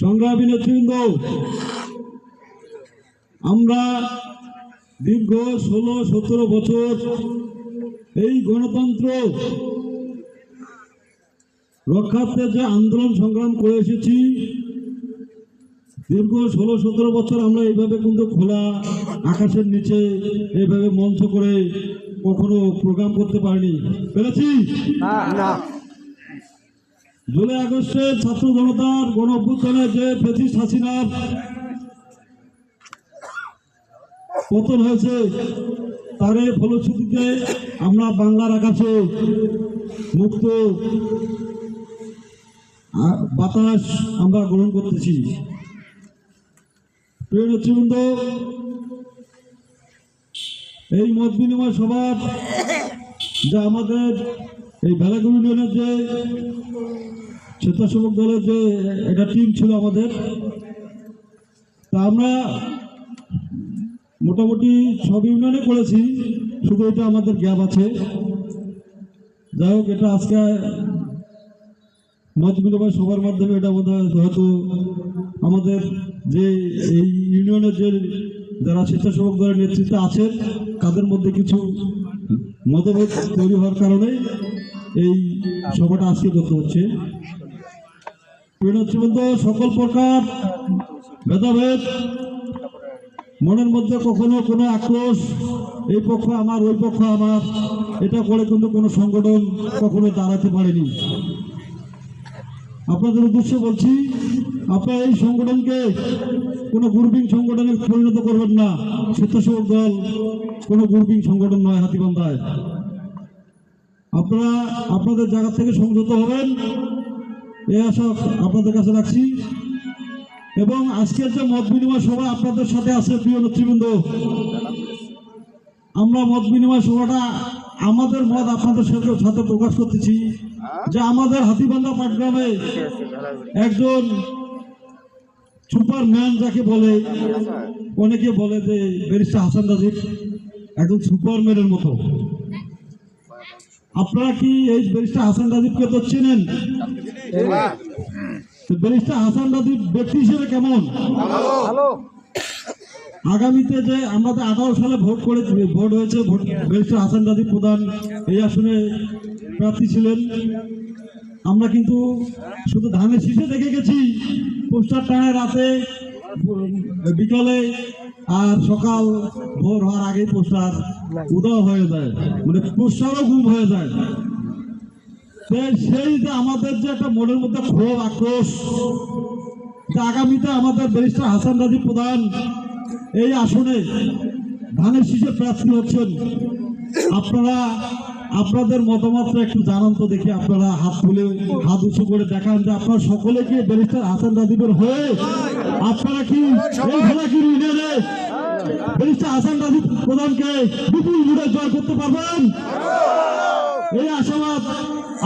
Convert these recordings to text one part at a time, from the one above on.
সংগ্রামী নেতৃবৃন্দ, আমরা দীর্ঘ 16-17 বছর এই গণতন্ত্র রক্ষার্থে যে আন্দোলন সংগ্রাম করে এসেছি, দীর্ঘ 16-17 বছর আমরা এইভাবে কিন্তু খোলা আকাশের নিচে এইভাবে মঞ্চ করে কখনো প্রোগ্রাম করতে পারিনি। পেরেছি না। জুলাই আগস্টে ছাত্র জনতার গণ অভ্যুত্থানে যে ফ্যাসিস্ট হাসিনার পতন হয়েছে, তার ফলশ্রুতিতে আমরা বাংলার আকাশে মুক্ত বাতাস আমরা গ্রহণ করতেছি। প্রিয় নেতৃবৃন্দ, এই মত বিনিময় সভার যে আমাদের এই বেলাগুড়ি ইউনিয়নের যে স্বেচ্ছাসেবক দলের যে একটা টিম ছিল আমাদের, তা আমরা মোটামুটি সব ইউনিয়নে করেছি, শুধু এটা আমাদের গ্যাপ আছে। যাই হোক, এটা আজকে মত বিনিময় সবার মাধ্যমে এটা হয়তো আমাদের যে এই ইউনিয়নের যে যারা স্বেচ্ছাসেবক দলের নেতৃত্বে আছেন, তাদের মধ্যে কিছু মতভেদ তৈরি হওয়ার কারণে এই সভাটা আজকে করতে হচ্ছে। নেতৃবৃন্দ, সকল প্রকার ভেদাভেদ, মনের মধ্যে কখনো কোনো আক্রোশ, এই পক্ষ আমার ওই পক্ষ আমার, এটা করে কিন্তু কোনো সংগঠন কখনো দাঁড়াতে পারেনি। আপনাদের উদ্দেশ্যে বলছি, আপনারা এই সংগঠনকে কোনো গ্রুপিং সংগঠনে পরিণত করবেন না। স্বেচ্ছাসেবক দল কোনো গ্রুপিং সংগঠন নয় হাতীবান্ধায়। আপনারা আপনাদের জায়গা থেকে সংযত হবেন, এই আশা আপনাদের কাছে রাখছি। এবং আজকের যে মত বিনিময় সভা আপনাদের সাথে আছে, প্রিয় নেতৃবৃন্দ, আমরা মত বিনিময় সভাটা আমাদের মত আপনাদের সাথে প্রকাশ করতেছি যে আমাদের হাতীবান্ধা পাটগ্রামে একজন সুপারম্যান যাকে বলে, অনেকে বলে যে ব্যারিস্টার হাসান রাজীব একজন সুপারম্যানের মতো। আপনারা কি এই ব্যারিস্টার হাসান রাজীবকে তো চেনেন? ব্যারিস্টার হাসান রাজীব ব্যক্তি হিসেবে কেমন? আগামীতে যে আমাদের 18 সালে ভোট হয়েছে, ব্যারিস্টার হাসান রাজীব প্রধান এই আসনে প্রার্থী ছিলেন। আমরা কিন্তু শুধু ধানের শীষে দেখে গেছি, পোস্টার টানে রাতে বিকালে আর সকাল ভোর হওয়ার আগেই পোস্টার উদাও হয়ে যায়, মানে পোস্টারও গুম হয়ে যায়। সেই যে আমাদের যে একটা মনের মধ্যে ক্ষোভ আক্রোশ, আগামীতে আমাদের ব্যারিস্টার হাসান রাজীব প্রধান এই আসনে ধানের শীষে প্রার্থী হচ্ছেন, আপনারা আপনাদের মতামতটা একটু জানান তো দেখি। আপনারা হাত উঁচু করে দেখান যে আপনারা সকলে কি ব্যারিস্টার হাসান রাজীবের হয়ে আপনারা কি ইউনিয়নে ব্যারিস্টার হাসান রাজীব প্রধানকে বিপুল ভোটে জয় করতে পারবেন? এই আশাবাদ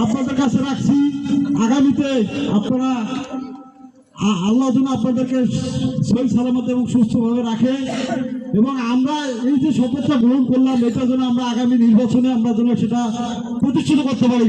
আপনাদের কাছে রাখছি। আগামীতে আপনারা, আল্লাহ যেন আপনাদেরকে সহি সালামত এবং সুস্থভাবে রাখে, এবং আমরা এই যে শপথটা গ্রহণ করলাম, এটা যেন আমরা আগামী নির্বাচনে আমরা যেন সেটা প্রতিষ্ঠিত করতে পারি।